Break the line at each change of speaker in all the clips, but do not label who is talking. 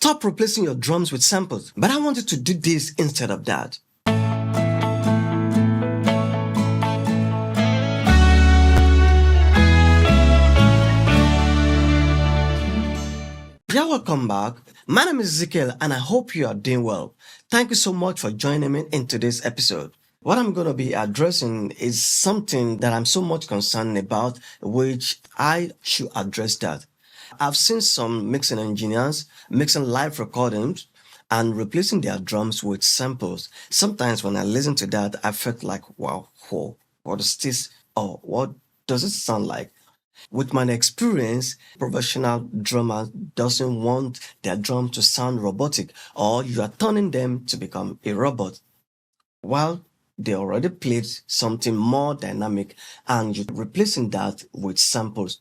Stop replacing your drums with samples. But I wanted to do this instead of that. Yeah, welcome back. My name is Ezekiel and I hope you are doing well. Thank you so much for joining me in today's episode. What I'm going to be addressing is something that I'm so much concerned about, which I should address that. I've seen some mixing engineers mixing live recordings and replacing their drums with samples. Sometimes when I listen to that, I felt like, wow, whoa, what is this? Oh, what does it sound like? With my experience, professional drummer doesn't want their drum to sound robotic, or you are turning them to become a robot. While they already played something more dynamic and you're replacing that with samples.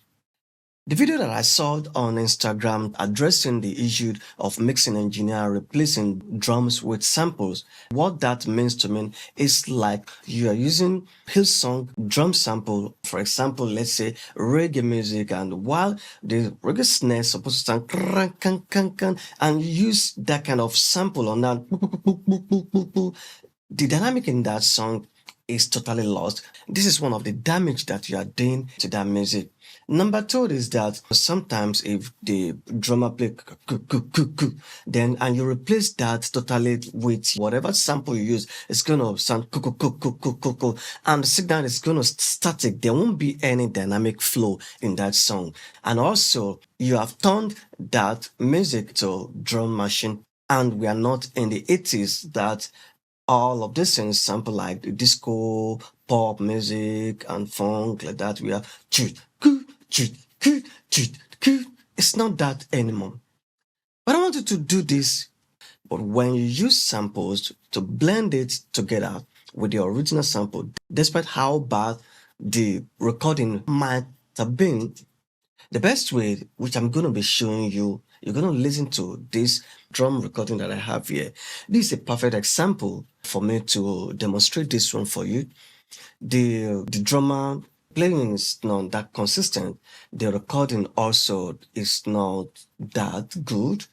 The video that I saw on Instagram addressing the issue of mixing engineer replacing drums with samples, what that means to me is like you are using Hillsong drum sample, for example, let's say reggae music, and while the reggae snare is supposed to sound kran, kan, kan, kan, and you use that kind of sample on that, the dynamic in that song is totally lost. This is one of the damage that you are doing to that music. Number two is that sometimes if the drummer play then and you replace that totally with whatever sample you use, it's gonna sound and the signal is gonna static. There won't be any dynamic flow in that song. And also you have turned that music to drum machine, and we are not in the 80s that all of these things sample like disco, pop music, and funk like that. We are it's not that anymore. But I wanted to do this. But when you use samples to blend it together with the original sample, despite how bad the recording might have been, the best way, which I'm going to be showing you, you're going to listen to this drum recording that I have here. This is a perfect example for me to demonstrate this one for you. The drummer playing is not that consistent. The recording also is not that good.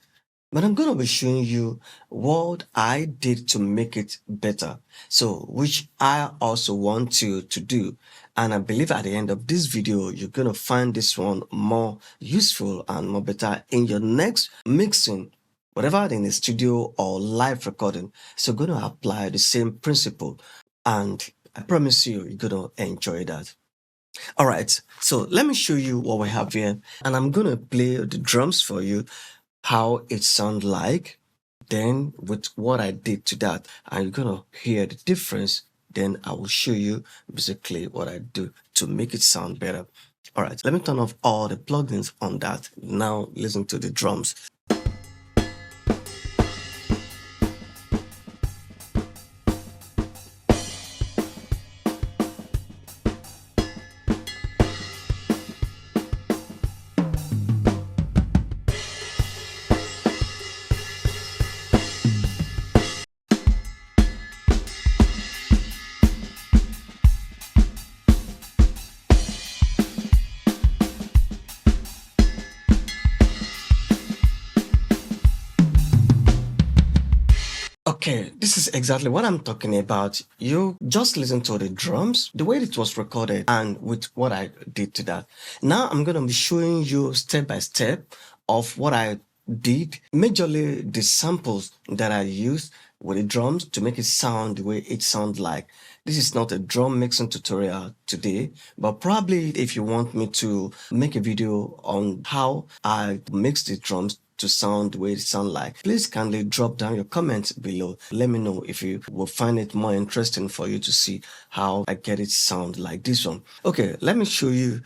But I'm going to be showing you what I did to make it better. So, which I also want you to do. And I believe at the end of this video, you're going to find this one more useful and more better in your next mixing, whatever in the studio or live recording. So, going to apply the same principle. And I promise you, you're going to enjoy that. All right. So, let me show you what we have here. And I'm going to play the drums for you, how it sounds like, then with what I did to that, and you're gonna hear the difference. Then I will show you basically what I do to make it sound better. All right, let me turn off all the plugins on that. Now listen to the drums. Okay, this is exactly what I'm talking about. You just listen to the drums, the way it was recorded, and with what I did to that. Now I'm going to be showing you step by step of what I did, majorly the samples that I used with the drums to make it sound the way it sounds like. This is not a drum mixing tutorial today, but probably if you want me to make a video on how I mix the drums to sound the way it sound like, please kindly drop down your comments below. Let me know if you will find it more interesting for you to see how I get it sound like this one. Okay, let me show you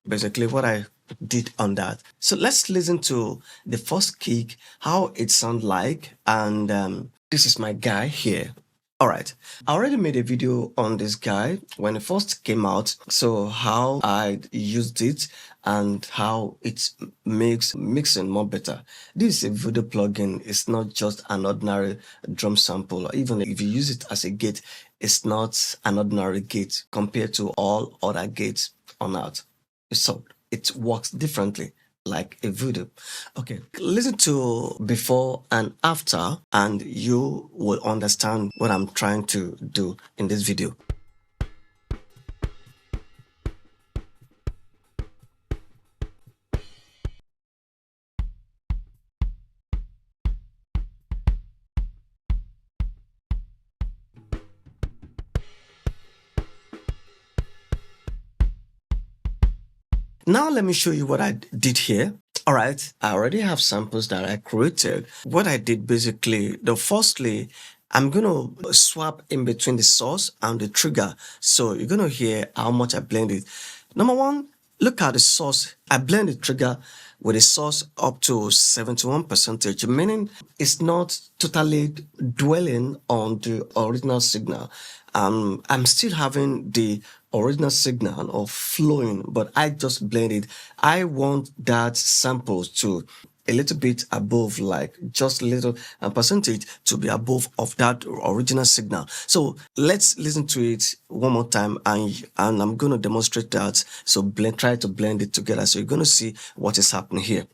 basically what I did on that. So let's listen to the first kick, how it sounds like, and this is my guy here. All right, I already made a video on this guy when it first came out, so how I used it and how it makes mixing more better. This is a video plugin. It's not just an ordinary drum sample. Even if you use it as a gate, it's not an ordinary gate compared to all other gates on earth. So it works differently. like a voodoo. Okay, listen to before and after, and you will understand what I'm trying to do in this video. Now let me show you what I did here. All right, I already have samples that I created. What I did basically, firstly, I'm going to swap in between the source and the trigger. So you're going to hear how much I blended. Number one, look at the source. I blend the trigger with the source up to 71%, meaning it's not totally dwelling on the original signal. I'm still having the original signal of flowing, but I just blend it. I want that sample to a little bit above, like just a little percentage to be above of that original signal. So let's listen to it one more time, and I'm going to demonstrate that. So try to blend it together. So you're going to see what is happening here.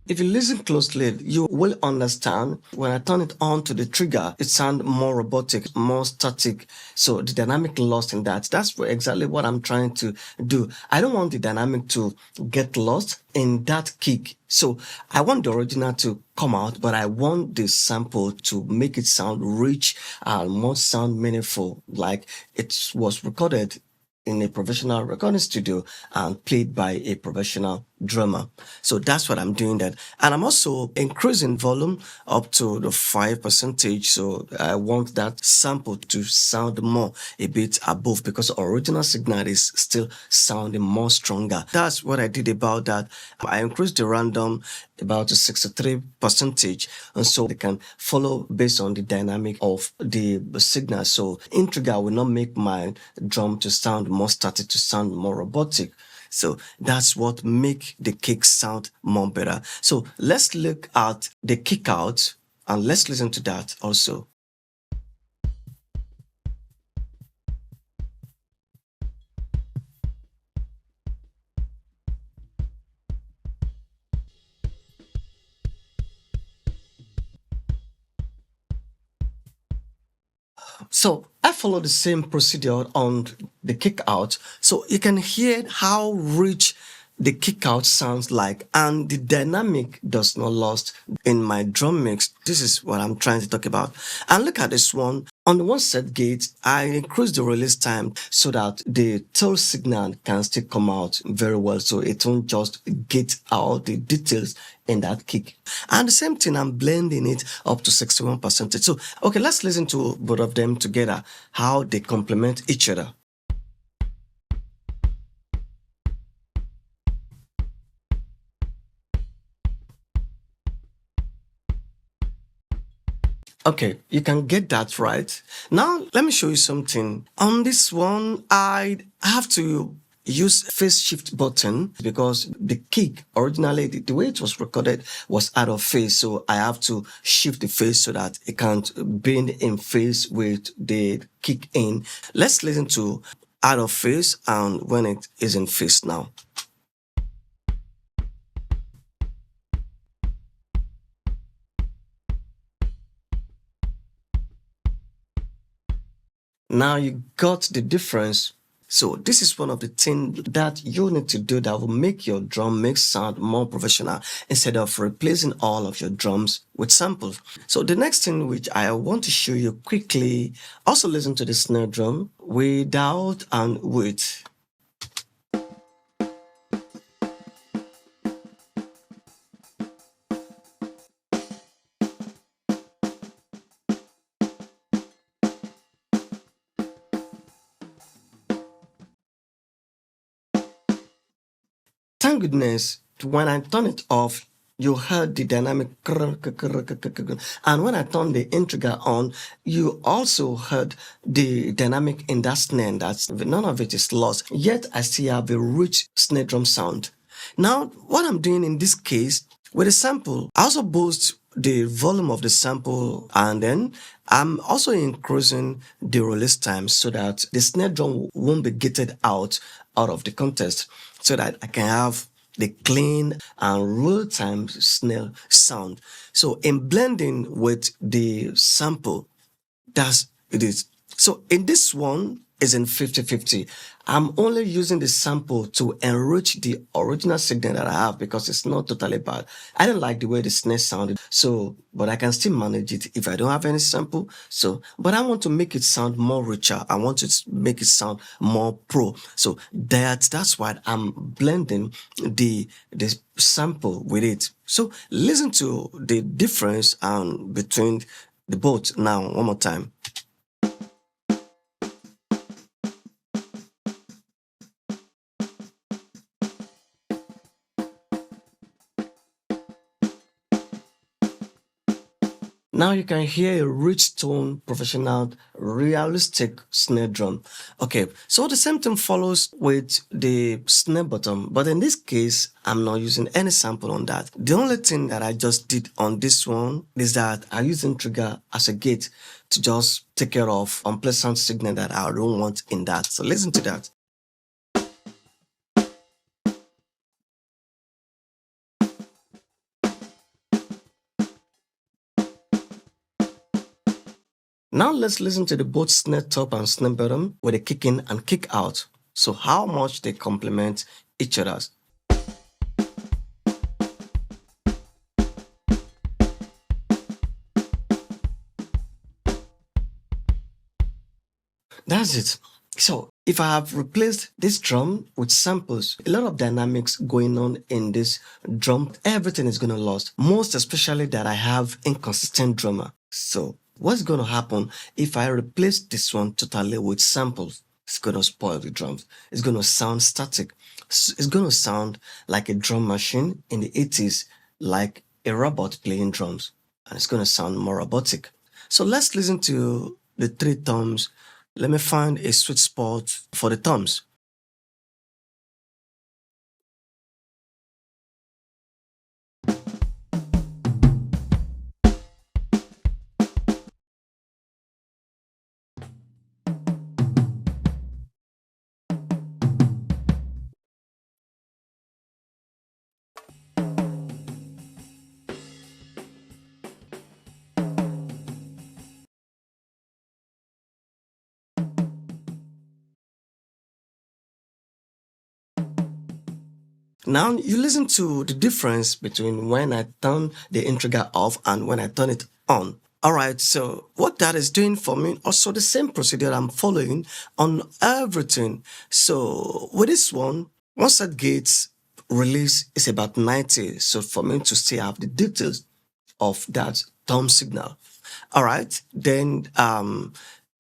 If you listen closely, you will understand when I turn it on to the trigger, it sounds more robotic, more static. So the dynamic lost in that. That's exactly what I'm trying to do. I don't want the dynamic to get lost in that kick. So I want the original to come out, but I want the sample to make it sound rich and more sound meaningful, like it was recorded in a professional recording studio and played by a professional drummer. So that's what I'm doing that. And I'm also increasing volume up to the 5%. So I want that sample to sound more a bit above because original signal is still sounding more stronger. That's what I did about that. I increased the random about 63%, and so they can follow based on the dynamic of the signal. So integer will not make my drum to sound more static, to sound more robotic. So that's what make the kick sound more better. So let's look at the kick out and let's listen to that also. So I follow the same procedure on the kick out. So you can hear how rich the kick out sounds like, and the dynamic does not lost in my drum mix. This is what I'm trying to talk about. And look at this one. On the one set gate, I increased the release time so that the tail signal can still come out very well. So it won't just get out the details in that kick. And the same thing, I'm blending it up to 61%. So, okay, let's listen to both of them together, how they complement each other. Okay, you can get that right. Now, let me show you something. On this one, I have to use phase shift button because the kick originally, the way it was recorded was out of phase. So I have to shift the phase so that it can't be in phase with the kick in. Let's listen to out of phase and when it is in phase now. Now you got the difference. So this is one of the things that you need to do that will make your drum mix sound more professional instead of replacing all of your drums with samples. So the next thing which I want to show you quickly, also listen to the snare drum without and with. Thank goodness when I turn it off, you heard the dynamic krr, krr, krr, krr, krr, krr. And when I turned the integer on, you also heard the dynamic in that snare. That's none of it is lost. Yet I still have a rich snare drum sound. Now, what I'm doing in this case with a sample, I also boost the volume of the sample, and then I'm also increasing the release time so that the snare drum won't be gated out of the context, so that I can have the clean and real-time snare sound. So in blending with the sample, that's it is. So in this one is in 50-50. I'm only using the sample to enrich the original signal that I have because it's not totally bad. I don't like the way the snare sounded. So, but I can still manage it if I don't have any sample. So, but I want to make it sound more richer. I want to make it sound more pro. So that's why I'm blending the sample with it. So listen to the difference between the both now one more time. Now you can hear a rich tone, professional, realistic snare drum. Okay, so the same thing follows with the snare bottom, but in this case, I'm not using any sample on that. The only thing that I just did on this one is that I use the trigger as a gate to just take care of unpleasant signal that I don't want in that. So listen to that. Now let's listen to the both snare top and snare bottom with a kick in and kick out. So how much they complement each other. That's it. So if I have replaced this drum with samples, a lot of dynamics going on in this drum, everything is going to lost. Most especially that I have inconsistent drummer. So what's going to happen if I replace this one totally with samples? It's going to spoil the drums. It's going to sound static. It's going to sound like a drum machine in the 80s, like a robot playing drums. And it's going to sound more robotic. So let's listen to the three toms. Let me find a sweet spot for the toms. Now you listen to the difference between when I turn the integer off and when I turn it on. Alright, so what that is doing for me, also the same procedure I'm following on everything. So with this one, once that gate release is about 90, so for me to still have the details of that tone signal. Alright, then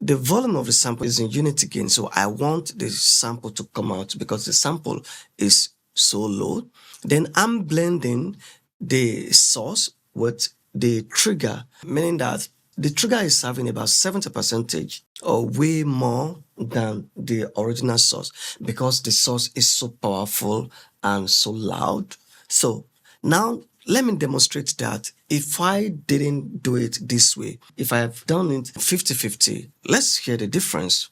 the volume of the sample is in unity gain, so I want the sample to come out because the sample is so low. Then I'm blending the source with the trigger, meaning that the trigger is having about 70% or way more than the original source because the source is so powerful and so loud. So now let me demonstrate that if I didn't do it this way, if I have done it 50-50, let's hear the difference.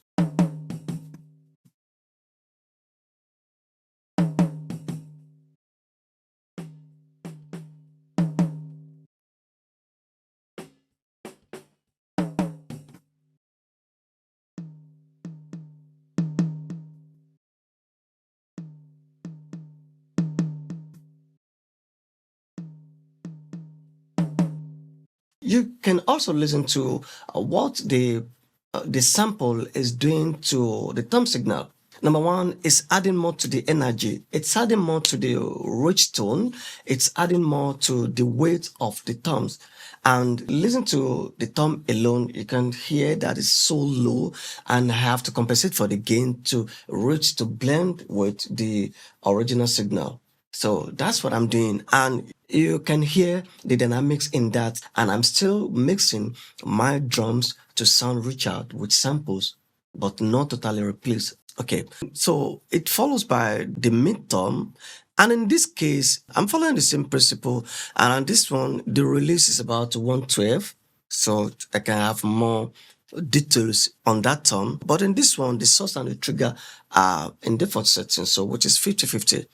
You can also listen to what the sample is doing to the tone signal. Number one is adding more to the energy. It's adding more to the rich tone. It's adding more to the weight of the tones. And listen to the tone alone, you can hear that it's so low and I have to compensate for the gain to blend with the original signal. So that's what I'm doing. And you can hear the dynamics in that, and I'm still mixing my drums to sound richer with samples, but not totally replace. Okay, so it follows by the mid-tom, and in this case, I'm following the same principle, and on this one, the release is about 112, so I can have more details on that tom. But in this one, the source and the trigger are in default settings, so which is 50-50.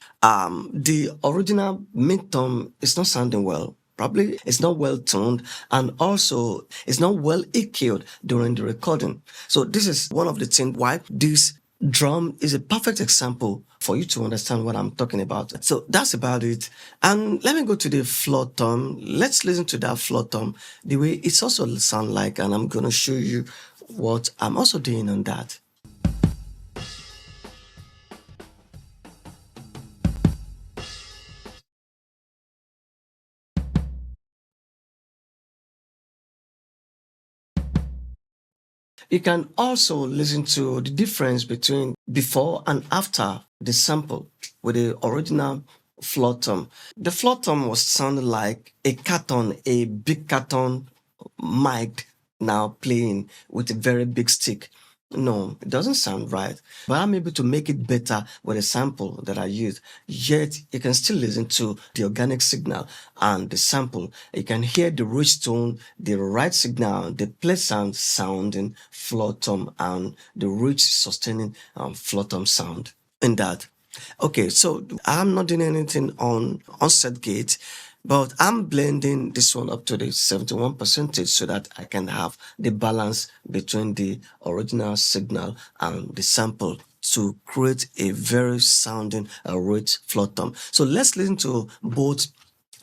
The original mid-tom is not sounding well. Probably it's not well tuned, and also it's not well EQ'd during the recording. So this is one of the things why this drum is a perfect example for you to understand what I'm talking about. So that's about it. And let me go to the floor tom. Let's listen to that floor tom, the way it's also sound like, and I'm going to show you what I'm also doing on that. You can also listen to the difference between before and after the sample with the original floor tom. The floor tom was sounding like a carton, a big carton mic now playing with a very big stick. No, it doesn't sound right. But I'm able to make it better with a sample that I use. Yet you can still listen to the organic signal and the sample. You can hear the rich tone, the right signal, the pleasant sounding floor tom, and the rich sustaining floor tom sound in that. Okay, so I'm not doing anything on set gate, but I'm blending this one up to the 71% so that I can have the balance between the original signal and the sample to create a very sounding rich floor tom. So let's listen to both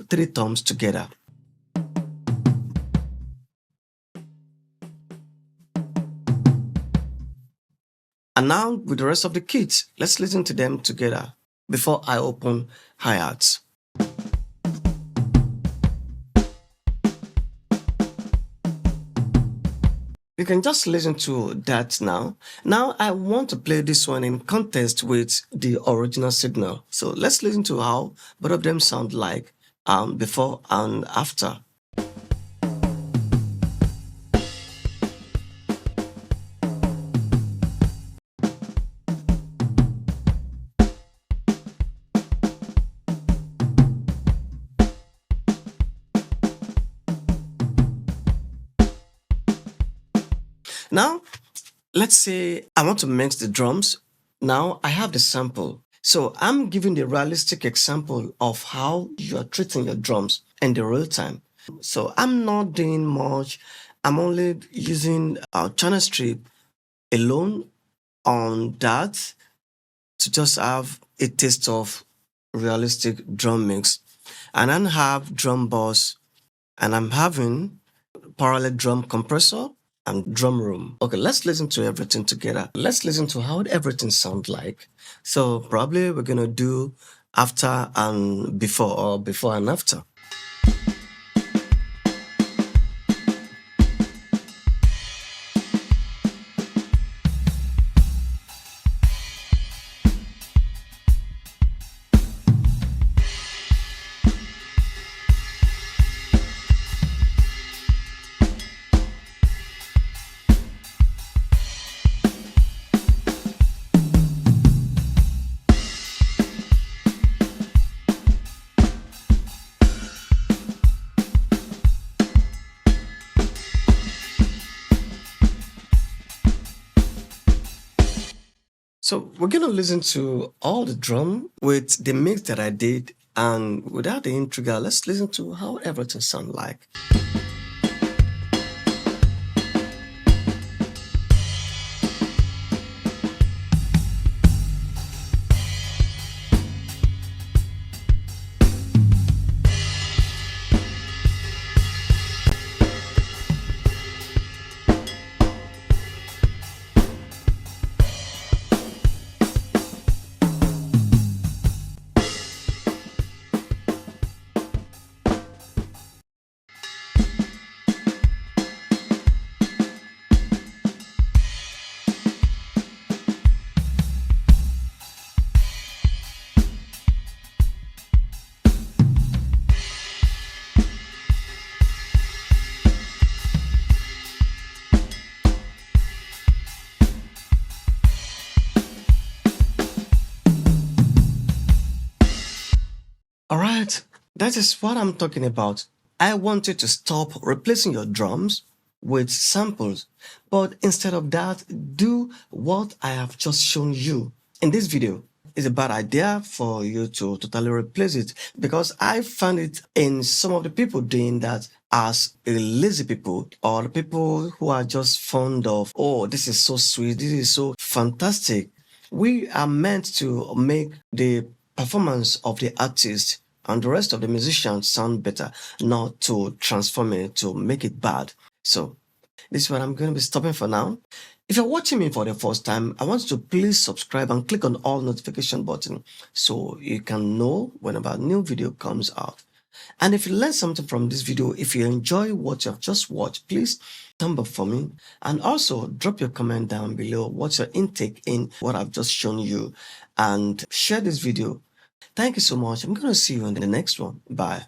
three toms together. And now with the rest of the kits, let's listen to them together before I open hi-hats. You can just listen to that now. Now I want to play this one in context with the original signal. So let's listen to how both of them sound like before and after. Now, let's say I want to mix the drums. Now I have the sample. So I'm giving the realistic example of how you are treating your drums in the real time. So I'm not doing much. I'm only using our channel strip alone on that to just have a taste of realistic drum mix. And then have drum bus, and I'm having parallel drum compressor and drum room. Okay, let's listen to everything together. Let's listen to how everything sounds like. So probably we're gonna do after and before, or before and after. So we're gonna listen to all the drum with the mix that I did, and without the intriguer, let's listen to how everything sounds like. Alright, that is what I'm talking about. I want you to stop replacing your drums with samples, but instead of that, do what I have just shown you in this video. It's a bad idea for you to totally replace it, because I found it in some of the people doing that as a lazy people, or people who are just fond of, oh, this is so sweet, this is so fantastic. We are meant to make the performance of the artist and the rest of the musicians sound better, not to transform it to make it bad. So this is what I'm going to be stopping for now. If you're watching me for the first time, I want you to please subscribe and click on all notification button so you can know whenever a new video comes out. And if you learned something from this video, if you enjoy what you have just watched, please thumb up for me. And also drop your comment down below. What's your intake in what I've just shown you? And share this video. Thank you so much. I'm going to see you in the next one. Bye.